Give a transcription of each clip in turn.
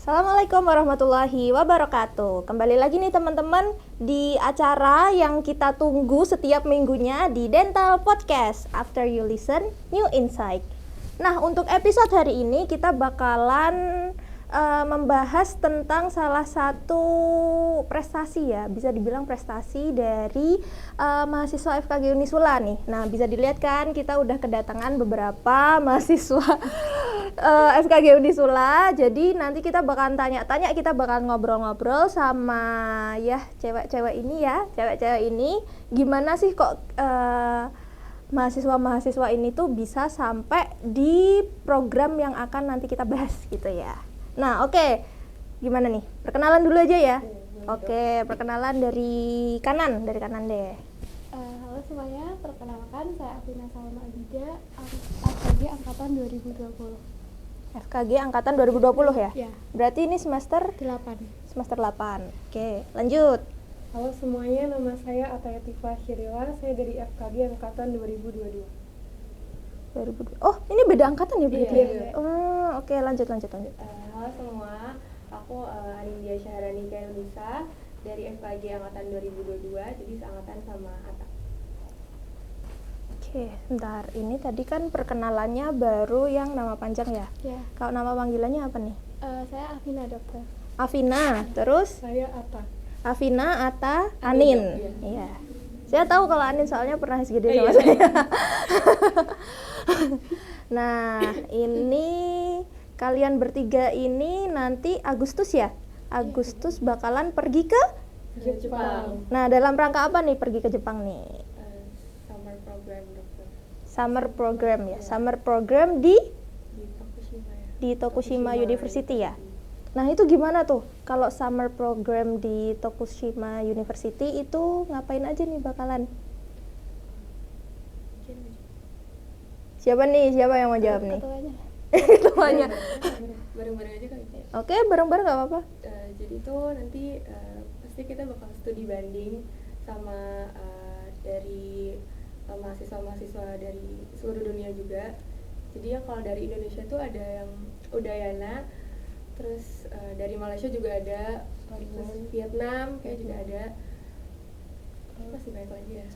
Assalamualaikum warahmatullahi wabarakatuh. Kembali lagi nih teman-teman di acara yang kita tunggu setiap minggunya di Dental Podcast. After you listen, new insight. Nah, untuk episode hari ini kita bakalan membahas tentang salah satu prestasi ya, bisa dibilang prestasi dari mahasiswa FKG Unisula nih. Nah, bisa dilihat kan kita udah kedatangan beberapa mahasiswa FKG Unisula. Jadi nanti kita bakalan tanya-tanya, kita bakalan ngobrol-ngobrol sama ya cewek-cewek ini gimana sih kok mahasiswa-mahasiswa ini tuh bisa sampai di program yang akan nanti kita bahas gitu ya. Nah, oke. Gimana nih? Perkenalan dulu aja ya. Oke, perkenalan dari kanan deh. Halo semuanya, perkenalkan saya Afina Salma Abida, FKG Angkatan 2020. FKG Angkatan 2020 ya? Ya. Berarti ini semester 8. Semester 8. Oke, lanjut. Halo semuanya, nama saya Ataya Tifa Syirila, saya dari FKG Angkatan 2022. Oh, ini beda angkatan ya berarti? Iya. Oh, oke, lanjut. Halo semua, aku Anindya Syahrani Kairunisa dari FKG Angkatan 2022, jadi seangkatan sama Ata. Oke, bentar. Ini tadi kan perkenalannya baru yang nama panjang ya? Ya. Kalau nama panggilannya apa nih? Saya Afina dokter. Afina, terus Saya Ata. Afina, Ata, Anin. Iya. Saya tahu kalau Anin soalnya pernah SGD sama Iya. saya. Nah, ini kalian bertiga ini nanti Agustus ya? Agustus bakalan pergi ke? Jepang. Nah, dalam rangka apa nih pergi ke Jepang nih? Summer program dokter Summer program ya? Summer program di di Tokushima ya. Tokushima University ya? Nah, itu gimana tuh? Kalau summer program di Tokushima University itu ngapain aja nih bakalan? Siapa yang mau jawab nih? Ketuanya. Ketuanya. Bareng-bareng aja kali ya. Oke, bareng-bareng nggak apa-apa. Jadi tuh nanti pasti kita bakal studi banding sama dari mahasiswa-mahasiswa dari seluruh dunia juga. Jadi yang kalau dari Indonesia tuh ada yang Udayana, terus dari Malaysia juga ada, terus Vietnam kayak juga ada, masih banyak lagi ya.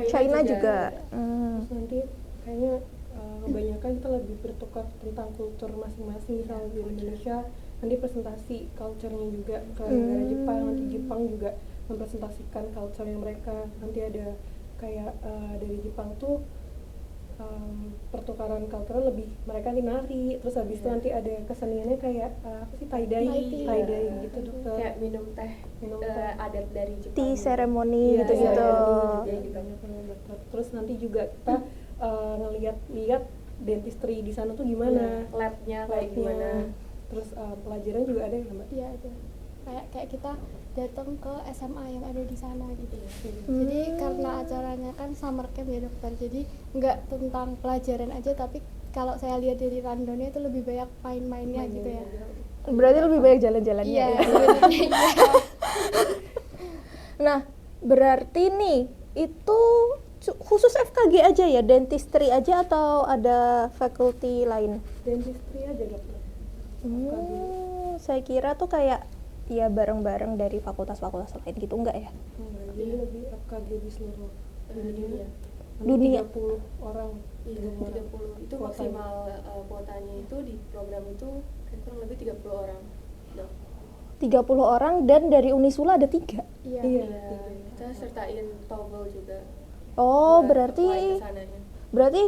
China juga. Terus nanti kayaknya kebanyakan kita lebih bertukar tentang kultur masing-masing. Misalnya di Indonesia nanti presentasi culture-nya juga ke negara Jepang, nanti Jepang juga mempresentasikan culture-nya mereka. Nanti ada kayak dari Jepang tuh pertukaran culture lebih mereka nari, terus habis itu nanti ada keseniannya kayak apa sih tie-dye gitu dokter. Kayak minum teh adat dari Jepang. Tea ceremony Iya, gitu-gitu. iya, gitu. Dokter. Terus nanti juga kita ngeliat dentistry di sana tuh gimana, Labnya kayak gimana. terus pelajaran juga ada ya Mbak? Iya, ada. Kayak kita datang ke SMA yang ada di sana gitu. Hmm. Jadi karena acaranya kan summer camp ya dokter. Jadi nggak tentang pelajaran aja, tapi kalau saya lihat dari rundown-nya itu lebih banyak main-mainnya gitu ya. Berarti lebih banyak jalan-jalannya. Iya, ya? sebenarnya iya. Nah, berarti nih itu khusus FKG aja ya, dentistry aja atau ada faculty lain? Dentistry aja dokter. Saya kira tuh kayak ya bareng-bareng dari fakultas-fakultas lain gitu, enggak ya? Jadi lebih FKG di seluruh Dunia. Dunia. 30 orang. Iya, 30 itu Kuotanya. maksimal kuotanya itu di program itu kurang lebih 30 orang. Dok. 30 orang dan dari Unisula ada 3. Iya. Iya. Kita sertain TOEFL juga. Oh, buat apply berarti kesananya. berarti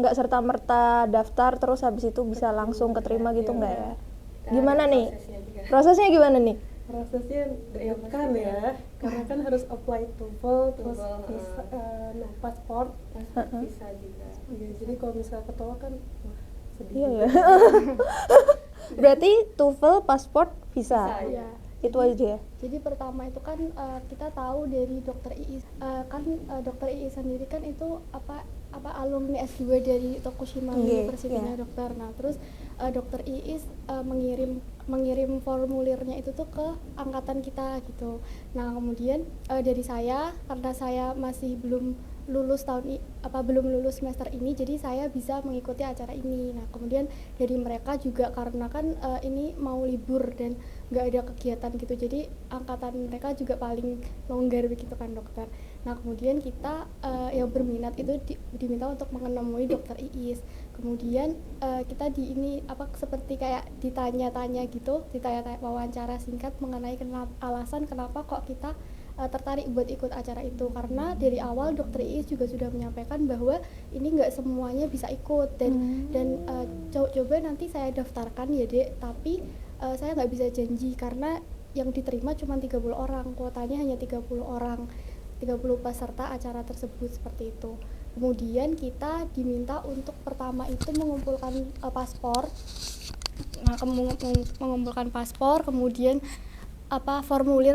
nggak serta-merta daftar terus habis itu bisa langsung keterima gitu nggak ya? Kita Gimana ada nih? prosesnya juga. Prosesnya gimana nih? Prosesnya deg-degan pasti ya, karena kan harus apply TOEFL, terus TOEFL, visa, paspor. Bisa juga. Iya, jadi kalau misalnya ketolak kan wah, sedih. Iya juga. ya. Berarti TOEFL, paspor, visa. Bisa, Iya. Itu aja ya. Jadi pertama itu kan kita tahu dari dokter II dokter II sendiri kan itu apa alumni S2 dari Tokushima University-nya dokter. Nah, terus dokter II mengirim formulirnya itu tuh ke angkatan kita gitu. Nah, kemudian dari saya karena saya masih belum lulus belum lulus semester ini, jadi saya bisa mengikuti acara ini. Nah kemudian dari mereka juga karena kan ini mau libur dan nggak ada kegiatan gitu, jadi angkatan mereka juga paling longgar begitu kan dokter. Nah kemudian kita yang berminat itu diminta untuk menemui dokter Iis. Kemudian kita seperti kayak ditanya-tanya gitu, ditanya wawancara singkat mengenai alasan kenapa kok kita tertarik buat ikut acara itu, karena dari awal dokter Iis juga sudah menyampaikan bahwa ini nggak semuanya bisa ikut dan coba nanti saya daftarkan ya Dek, tapi saya nggak bisa janji karena yang diterima cuma 30 orang, kuotanya hanya 30 orang, 30 peserta acara tersebut seperti itu. Kemudian kita diminta untuk pertama itu mengumpulkan paspor. Nah, mengumpulkan paspor, kemudian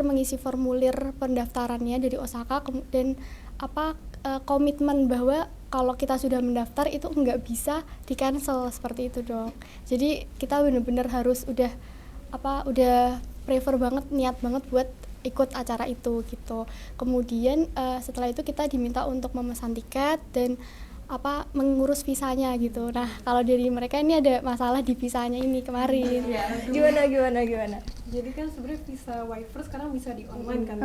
mengisi formulir pendaftarannya dari Osaka, dan komitmen bahwa kalau kita sudah mendaftar itu nggak bisa di cancel seperti itu dong. Jadi kita benar-benar harus udah prefer banget, niat banget buat ikut acara itu gitu. Kemudian setelah itu kita diminta untuk memesan tiket dan mengurus visanya gitu. Nah kalau dari mereka ini ada masalah di visanya ini kemarin. Gimana? Jadi kan sebenarnya visa waiver sekarang bisa di online kan.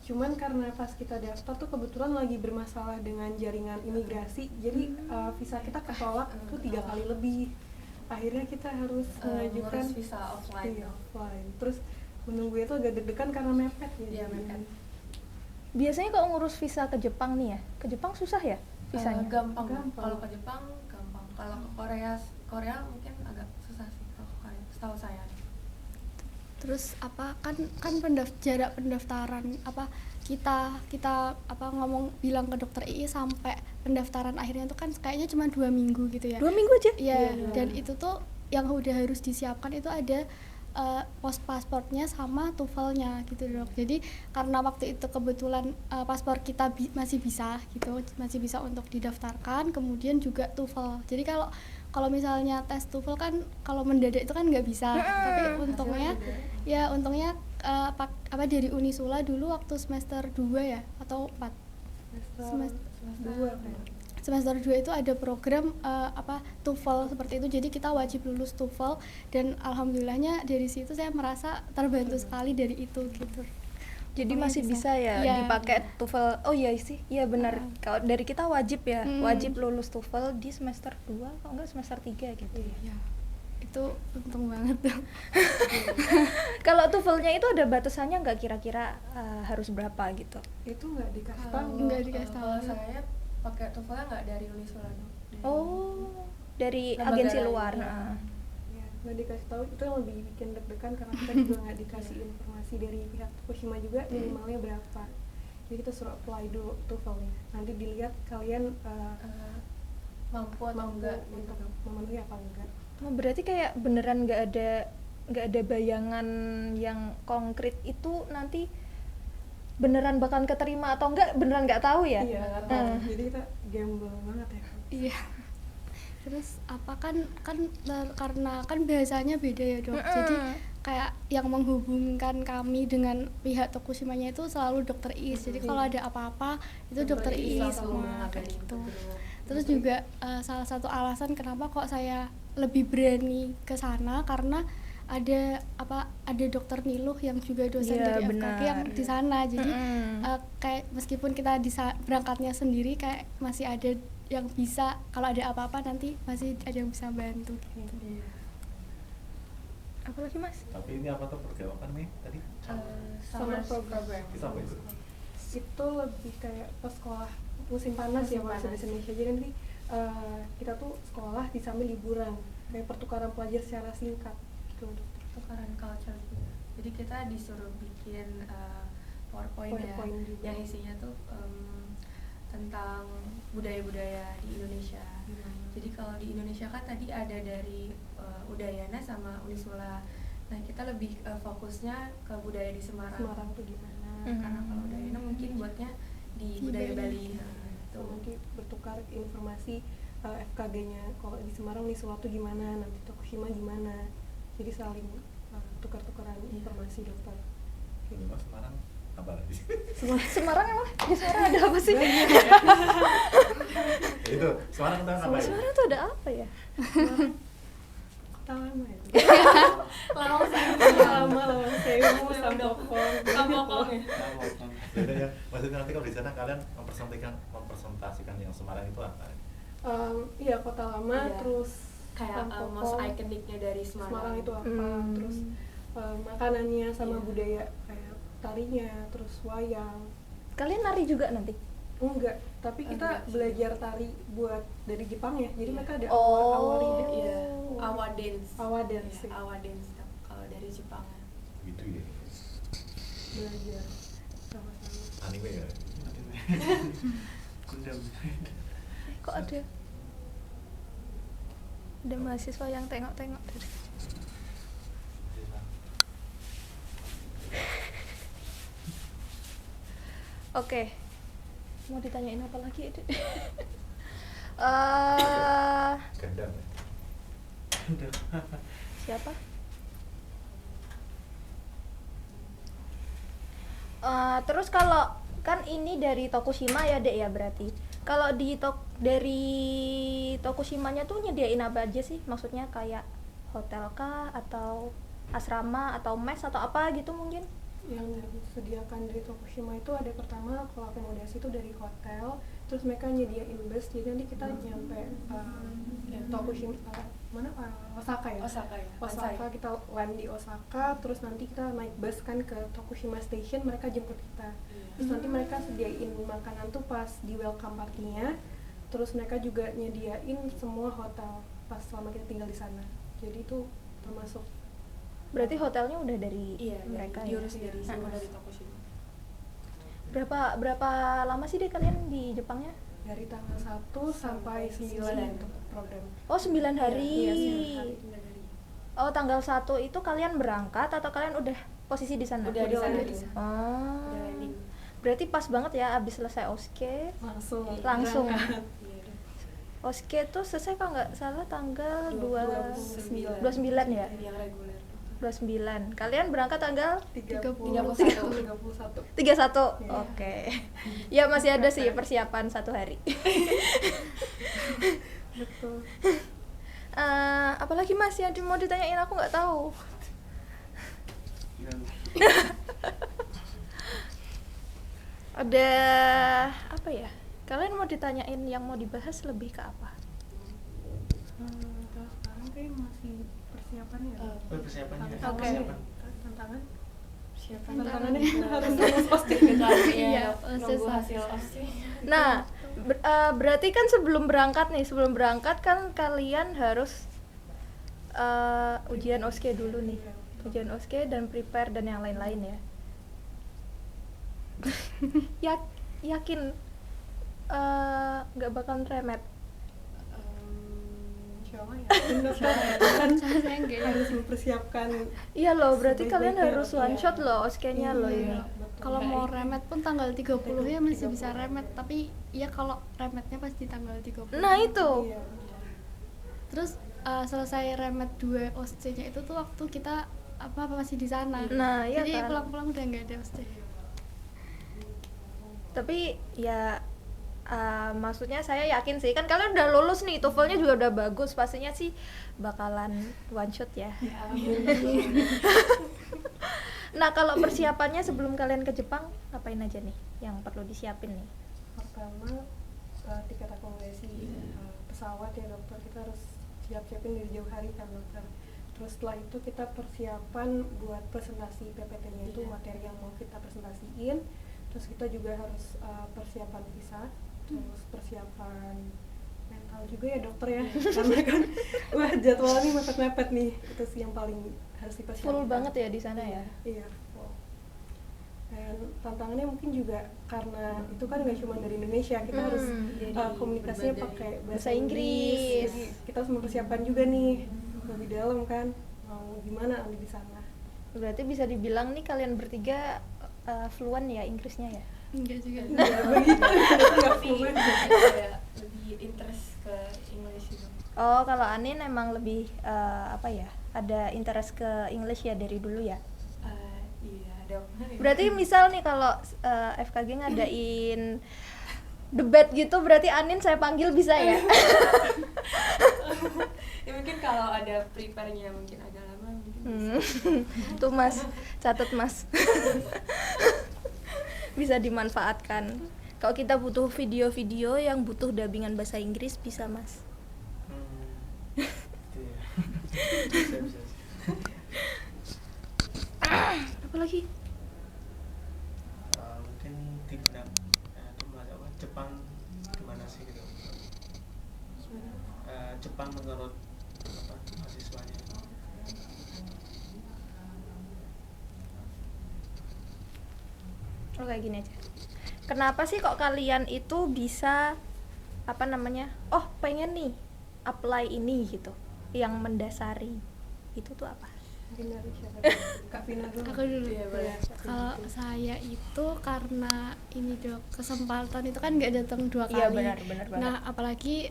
Cuman karena pas kita daftar tuh kebetulan lagi bermasalah dengan jaringan imigrasi, jadi visa kita ketolak tuh 3 kali lebih. Akhirnya kita harus mengajukan visa offline. Terus menunggu itu agak deg-degan karena mepet ya. Mepet. Biasanya kalau ngurus visa ke Jepang nih ya, ke Jepang susah ya visanya? Gampang. Kalau ke Jepang gampang. Kalau ke Korea mungkin agak susah sih kalau ke Korea, setahu saya. Terus jarak pendaftaran kita bilang ke dokter II sampai pendaftaran akhirnya itu kan kayaknya cuma 2 minggu gitu ya. 2 minggu aja? Iya. Dan itu tuh yang udah harus disiapkan itu ada pos pasportnya sama TOEFL-nya gitu dok. Jadi karena waktu itu kebetulan paspor kita masih bisa untuk didaftarkan, kemudian juga TOEFL. Jadi kalau misalnya tes TOEFL kan kalau mendadak itu kan nggak bisa. Tapi untungnya dari Unisula dulu waktu semester 2 ya atau 4 semester 2 itu ada program TOEFL seperti itu, jadi kita wajib lulus TOEFL dan alhamdulillahnya dari situ saya merasa terbantu sekali dari itu gitu. Jadi masih bisa ya dipakai TOEFL. Oh iya sih, iya benar. Kalau dari kita wajib ya, wajib lulus TOEFL di semester 2 kalau enggak semester 3 gitu ya. Itu untung banget tuh. Kalau TOEFL-nya itu ada batasannya nggak kira-kira harus berapa gitu? Itu nggak dikasih tahu. Nggak dikasih tahu. Kalau saya pakai TOEFL nggak dari Unisula dong. Dari lembaga agensi lain. luar. Ya, nggak dikasih tahu, itu yang lebih bikin deg-degan karena kita juga nggak dikasih informasi dari pihak Tokushima juga minimalnya berapa. Jadi kita suruh apply dulu TOEFL-nya. Nanti dilihat kalian mampu atau enggak untuk memenuhi apa enggak. Oh, berarti kayak beneran nggak ada bayangan yang konkret itu nanti beneran bakal keterima atau enggak, beneran nggak tahu ya? Iya, nggak tahu. Jadi kita gamble banget ya. Iya. Terus karena kan bahasanya beda ya dok. Jadi kayak yang menghubungkan kami dengan pihak Tokushima-nya itu selalu dokter Iis. Jadi kalau ada apa-apa itu dokter Iis semua kayak gitu. Terus juga salah satu alasan kenapa kok saya lebih berani ke sana karena ada dokter Niluh yang juga dosen dari FKG yang di sana. Jadi kayak meskipun kita berangkatnya sendiri kayak masih ada yang bisa, kalau ada apa-apa nanti masih ada yang bisa bantu gitu. Apalagi mas? Tapi ini apa tuh program nih tadi? Summer program. Itu apa itu? Itu lebih kayak pas sekolah musim panas ya bahasa Indonesia. Jadi nanti kita tuh sekolah di sambil liburan, kayak pertukaran pelajar secara singkat gitu. Pertukaran culture juga. Jadi kita disuruh bikin PowerPoint ya, yang isinya tuh tentang budaya-budaya di Indonesia. Jadi kalau di Indonesia kan tadi ada dari Udayana sama Unisula. Nah kita lebih fokusnya ke budaya di Semarang. Semarang tuh gimana? Karena kalau Udayana mungkin buatnya di budaya Bali. Tuh nanti bertukar informasi FKG-nya. Kalau di Semarang Unisula tuh gimana? Nanti Tokushima gimana? Jadi saling tukar-tukaran informasi dokter. Kalau Semarang Apa lagi? Semarang emang? Di Semarang ada apa sih? Itu Semarang tuh apa ya? Semarang tuh ada apa ya? Kota lama ya. Lama Lama Sewu, Sampokong. Sampokong ya. Jadi ya, maksudnya nanti kalau di sana kalian mempresentasikan yang Semarang itu apa? Iya, kota lama, Iya. terus Kayak Sampokong. most ikoniknya dari Semarang itu apa, Hmm. terus makanannya sama Iya. budaya kayak tarinya, terus wayang. Kalian nari juga nanti? Enggak, tapi kita Enggak sih. belajar tari buat dari Jepang ya. Jadi Iya. mereka ada Oh. awari, Iya, awa dance. Awa dance, Iya, ya. awa dance kalau dari Jepang. Gitu ya. belajar sama-sama. Anime ya. Kok ada mahasiswa yang tengok-tengok dari Oke, mau ditanyain apa lagi? Gandam ya. Siapa? Terus kalau kan ini dari Tokushima ya Dek ya berarti. Kalau dari Tokushimanya tuh nyediain apa aja sih? Maksudnya kayak hotel kah atau asrama atau mes atau apa gitu mungkin? Yang disediakan dari Tokushima itu ada pertama kalau akomodasi itu dari hotel, terus mereka nyediain bus, jadi nanti kita nyampe Tokushima Osaka ya. Osaka ya. Osaka kita land di Osaka, terus nanti kita naik bus kan ke Tokushima Station, mereka jemput kita. Terus nanti mereka sediain makanan tuh pas di welcome party-nya, terus mereka juga nyediain semua hotel pas selama kita tinggal di sana. Jadi itu termasuk. Berarti hotelnya udah dari Iya, mereka ya? diurus dari semua Nah. dari Tokushima. Berapa lama sih deh kalian di Jepangnya? Dari tanggal 1 sampai 9 untuk program. Oh 9 hari. Iya, 9 hari. Oh tanggal 1 itu kalian berangkat atau kalian udah posisi di sana? Udah di sana. Oh. Udah landing. Berarti pas banget ya abis selesai oske. Langsung Langsung. Iya, udah. Oske tuh selesai kalau nggak salah tanggal 29. 29 ya? Yang reguler. 29. Kalian berangkat tanggal 31. 31. Iya. Oke. Ya masih ada sih persiapan 1 hari. Betul. Apalagi Mas yang mau ditanyain aku nggak tahu. Ada apa ya? Kalian mau ditanyain yang mau dibahas lebih ke apa? Kalau sekarang kayak masih persiapan ya. Persiapannya. Oke. Tantangan. Siapa? Tantangannya harus lulus pasti. Iya, proses nunggu hasil OSCE. Nah, berarti kan sebelum berangkat kan kalian harus ujian OSCE dulu nih. Ujian OSCE dan prepare dan yang lain-lain ya. Yakin nggak bakalan remet? Insyaallah ya. Benar kan Saya enggak ya. harus mempersiapkan. Iya loh, berarti kalian Sebaik-baiknya, harus one iya. shot loh OSCE-nya loh Iya, ini. betul. Kalau mau remet pun tanggal 30 ya masih bisa remet, tapi ya kalau remetnya pas di tanggal 30. Nah itu. Iya. Terus selesai remet 2 OSCE-nya itu tuh waktu kita masih di sana. Nah, iya Jadi kan. pulang-pulang udah nggak ada OSCE. Tapi ya maksudnya saya yakin sih kan kalian udah lulus nih, TOEFL-nya juga udah bagus, pastinya sih bakalan one shot ya. Nah kalau persiapannya sebelum kalian ke Jepang ngapain aja nih yang perlu disiapin nih? Pertama tiket akomodasi, pesawat ya dokter, kita harus siap-siapin dari jauh hari kan dokter. Terus setelah itu kita persiapan buat presentasi PPT-nya itu materi yang mau kita presentasiin. Terus kita juga harus persiapan visa, terus persiapan mental juga ya dokter ya, karena kan wah jadwalnya mepet-mepet nih, itu sih yang paling harus dipersiapkan. Full banget ya di sana ya? Iya, full. Dan tantangannya mungkin juga karena itu kan nggak cuma dari Indonesia, kita harus Jadi komunikasinya berbagai pakai bahasa Inggris. Jadi kita harus mempersiapkan juga nih lebih dalam kan, mau gimana nanti di sana. Berarti bisa dibilang nih kalian bertiga fluent ya Inggrisnya ya? Enggak juga. Iya begitu, nggak Tapi fluent. kayak lebih interest ke English gitu. Oh kalau Anin emang lebih apa ya? Ada interest ke English ya dari dulu ya? Iya, dok. Berarti misal nih kalau FKG ngadain debat gitu, berarti Anin saya panggil bisa ya? Ya mungkin kalau ada prepare-nya mungkin agak lama mungkin Tuh Mas, catat Mas. Bisa dimanfaatkan. Kalau kita butuh video-video yang butuh dubbingan bahasa Inggris, bisa Mas. Gitu ya. Bisa. Apa lagi? Mungkin di bidang itu apa Jepang gimana sih gitu? Jepang menurut apa mahasiswanya? Oh kayak gini aja. Kenapa sih kok kalian itu bisa apa namanya? Oh pengen nih apply ini gitu, yang mendasari itu tuh apa? Mungkin dari siapa? Kak Vina dulu. Aku dulu. ya boleh. Kalau saya itu karena ini dok, kesempatan itu kan nggak datang 2 kali. Iya benar banget. Nah apalagi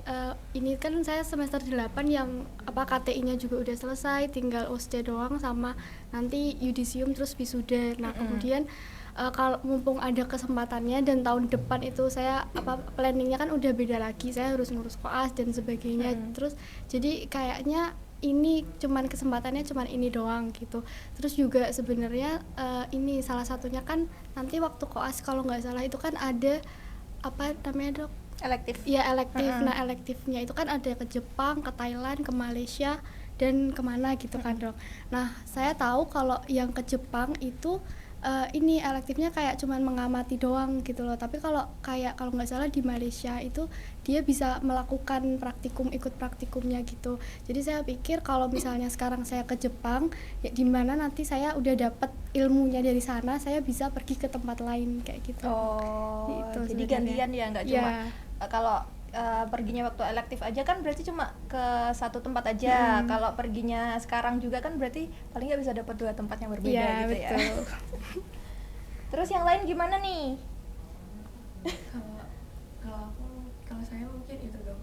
ini kan saya semester 8 yang apa KTI-nya juga udah selesai, tinggal OSCE doang sama nanti yudisium terus wisuda. Nah kemudian kalau mumpung ada kesempatannya dan tahun depan itu saya apa planningnya kan udah beda lagi, saya harus ngurus koas dan sebagainya. Terus jadi kayaknya ini cuman kesempatannya cuman ini doang gitu. Terus juga sebenarnya ini salah satunya kan nanti waktu koas kalau nggak salah itu kan ada apa namanya dok? Elektif. Iya elektif. Nah elektifnya itu kan ada ke Jepang, ke Thailand, ke Malaysia dan kemana gitu kan dok. Nah saya tahu kalau yang ke Jepang itu ini elektifnya kayak cuman mengamati doang gitu loh. Tapi kalau nggak salah di Malaysia itu dia bisa melakukan praktikum, ikut praktikumnya gitu. Jadi saya pikir kalau misalnya sekarang saya ke Jepang, ya di mana nanti saya udah dapat ilmunya dari sana, saya bisa pergi ke tempat lain kayak gitu. Oh, Gitu jadi sebenarnya. gantian ya, nggak cuma Ya. kalau perginya waktu elektif aja kan berarti cuma ke satu tempat aja. Kalau perginya sekarang juga kan berarti paling nggak bisa dapat 2 tempat yang berbeda Iya, gitu ya. betul. Terus yang lain gimana nih? Kalau saya mungkin itu dok,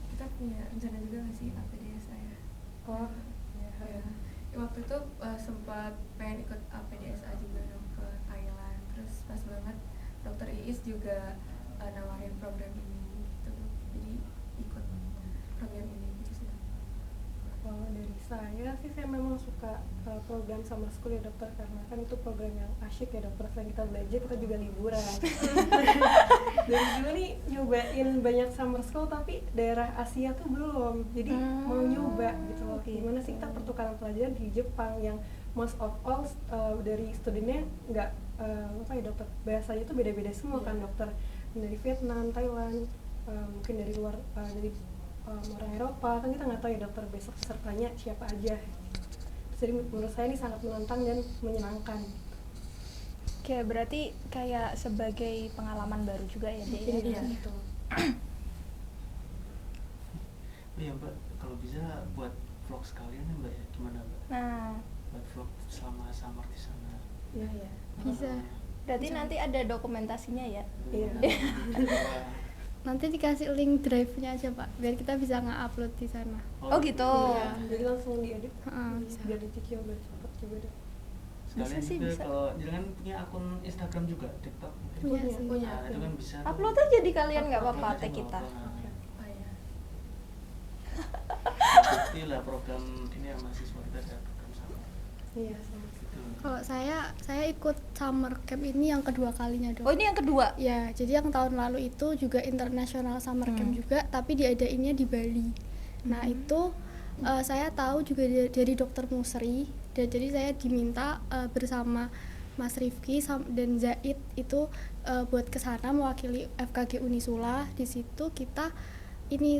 kita punya rencana juga nggak sih APDS saya? Oh, Ya. Waktu itu sempat pengen ikut APDSA juga dok ke Thailand, terus pas banget dokter Iis juga nawarin program ini gitu dok, jadi ikut program ini gitu sih. kalau dari saya sih saya memang suka program summer school ya dokter, karena kan itu program yang asyik ya dokter. Selain kita belajar, kita juga liburan. Dari dulu nih nyobain banyak summer school, tapi daerah Asia tuh belum, jadi mau nyoba gitu loh. Gimana sih kita pertukaran pelajaran di Jepang yang most of all dari studinya nggak apa ya dokter, bahasanya tuh beda-beda semua kan dokter, dari Vietnam, Thailand, mungkin dari luar dari orang Eropa, kan kita nggak tahu ya dokter besok pesertanya siapa aja. Jadi menurut saya ini sangat menantang dan menyenangkan. Oke, berarti kayak sebagai pengalaman baru juga ya Dek? Iya, betul. Iya Mbak, kalau bisa buat vlog sekalian ya Mbak ya, gimana Mbak? Nah, Buat vlog selama summer di sana. Iya. Bisa. berarti nanti ada dokumentasinya ya? Iya. Nanti dikasih link drive-nya aja Pak, biar kita bisa nge-upload di sana. Oh gitu. Iya, jadi langsung diedit, Bisa. biar dicicil, biar cepet juga deh. Sekalian Bisa sih, juga bisa. kalau jangan punya akun Instagram juga, TikTok mungkin. Punya sih. Nah, itu kan bisa. tuh. Upload aja di kalian nggak Upload apa-apa aja teh nggak kita. apa-apa. Oh ya. Bukti lah program ini ya, mahasiswa kita ada program sama. Iya, sama. Gitu. Kalau saya ikut summer camp ini yang kedua kalinya dok. Oh ini yang kedua? Ya, jadi yang tahun lalu itu juga international summer camp juga, tapi diadainnya di Bali. Nah itu saya tahu juga dari Dokter Musri, dan jadi saya diminta bersama Mas Rifki dan Zaid itu buat kesana mewakili FKG Unisula. Di situ kita ini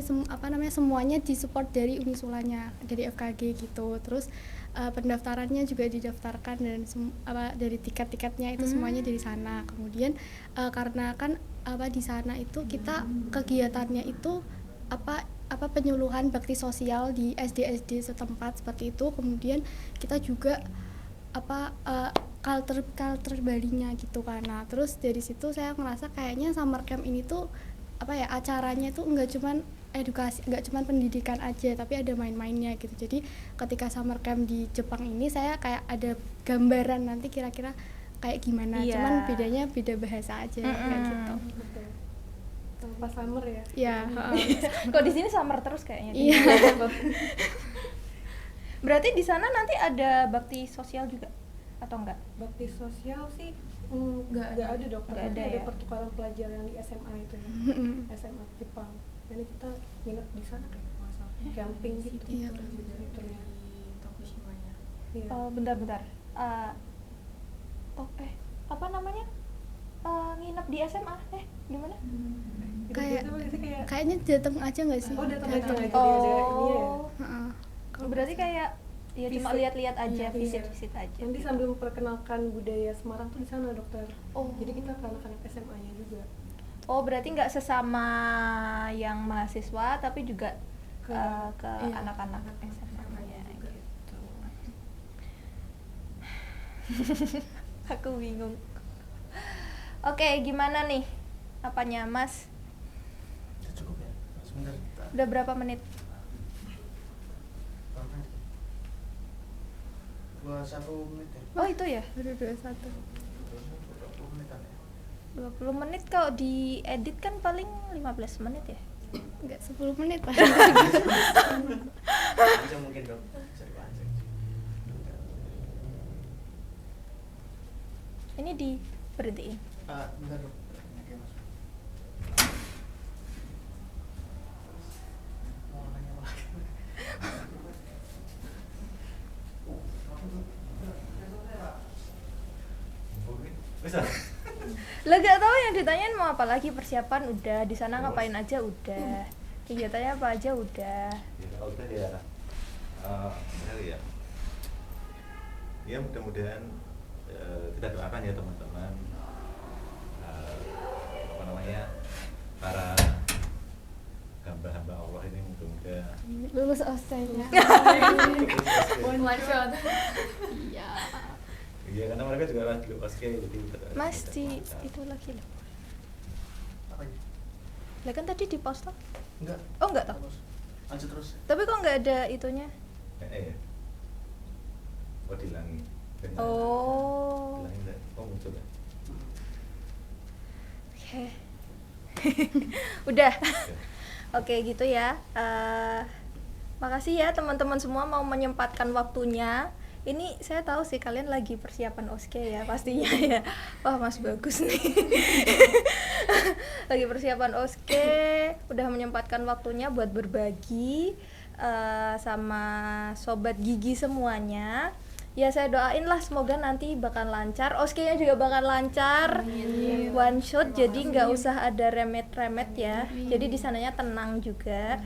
semuanya disupport dari Unisulanya, dari FKG gitu. Terus pendaftarannya juga didaftarkan dan dari tiket-tiketnya itu semuanya dari sana. Kemudian karena kan di sana itu kita kegiatannya itu penyuluhan bakti sosial di SD-SD setempat seperti itu. Kemudian kita juga culture Balinya gitu kan. Nah, terus dari situ saya ngerasa kayaknya summer camp ini tuh acaranya tuh enggak cuman edukasi, nggak cuma pendidikan aja tapi ada main-mainnya gitu. Jadi ketika summer camp di Jepang ini saya kayak ada gambaran nanti kira-kira kayak gimana, cuman bedanya beda bahasa aja kayak gitu. Betul. Tanpa summer ya. Iya, Kok di sini summer terus kayaknya. Iya. Berarti di sana nanti ada bakti sosial juga atau enggak? Bakti sosial sih nggak ada dokter, Nggak tapi ada ada ya? pertukaran pelajar yang di SMA itu ya. SMA Jepang. Jadi kita nginep di sana kayak masalah camping gitu. Iya, Fiturnya. di Tokushima-nya. Iya. Bentar-bentar. Apa namanya? Nginep di SMA? Gimana? Kayaknya datang aja nggak sih? Oh, datang aja. Datang. Jadi ada ini ya. Heeh. Berarti kayak ya cuma Visit. lihat-lihat aja, Iya. visit-visit aja. Nanti sambil memperkenalkan budaya Semarang tuh di sana dokter. Oh. Jadi kita ke anak-anak SMA-nya juga. Oh, berarti nggak sesama yang mahasiswa tapi juga ke Iya. anak-anak SMA-nya gitu. Aku bingung. Oke, gimana nih? Apanya, Mas? Cukup ya, sebentar. Udah berapa menit? 21 menit ya. Oh, itu ya? Baru 21. 20 menitan ya. 20 menit kalau diedit kan paling 15 menit ya? Enggak 10 menit lah. Panjang mungkin dok, bisa dipanjang. Ini diberhentiin. Bentar dok. Oke, Mas. Mau nanya apa lagi? Bisa. Lah gak tahu yang ditanyain mau apa lagi, persiapan udah, di sana ngapain aja udah. Kegiatannya apa aja udah. Ya, kalau udah ya, benar ya. Ya mudah-mudahan kita doakan ya teman-teman, apa namanya, para hamba-hamba Allah ini mudah-mudahan Lulus OSCE-nya. One shot. Iya. Iya, karena mereka juga lagi oske, jadi Mas di itu lagi loh. Apa ini? Lah kan tadi di post toh. Enggak. Oh enggak toh. Terus. Lanjut terus. Tapi kok nggak ada itunya? ya. Oh, dihilangin. Oh. Dihilangin enggak? Oh, muncul ya. Oke. Udah. Oke gitu ya. Makasih ya teman-teman semua mau menyempatkan waktunya. Ini saya tahu sih kalian lagi persiapan oske ya pastinya ya. Wah, Mas bagus nih. Lagi persiapan oske, udah menyempatkan waktunya buat berbagi sama sobat gigi semuanya. Ya saya doain lah semoga nanti bakal lancar, oske-nya juga bakal lancar. One shot jadi nggak usah ada remet-remet ya. Jadi di sananya tenang juga.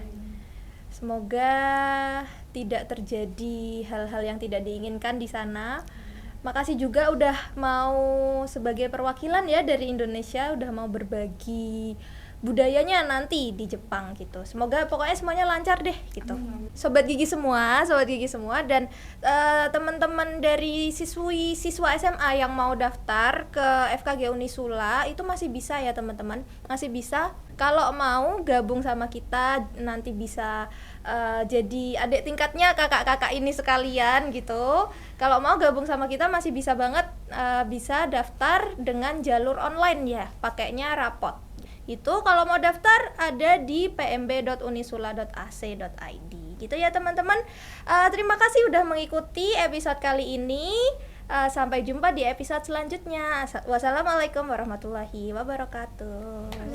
Semoga tidak terjadi hal-hal yang tidak diinginkan di sana. Makasih juga udah mau sebagai perwakilan ya dari Indonesia, udah mau berbagi budayanya nanti di Jepang gitu. Semoga pokoknya semuanya lancar deh gitu. Sobat gigi semua dan teman-teman dari siswa SMA yang mau daftar ke FKG Unisula itu masih bisa ya teman-teman, masih bisa. Kalau mau gabung sama kita nanti bisa jadi adik tingkatnya kakak-kakak ini sekalian gitu. Kalau mau gabung sama kita masih bisa banget, bisa daftar dengan jalur online ya, pakainya rapot. Itu kalau mau daftar ada di pmb.unisula.ac.id gitu ya teman-teman. Terima kasih udah mengikuti episode kali ini. Sampai jumpa di episode selanjutnya. Wassalamualaikum warahmatullahi wabarakatuh.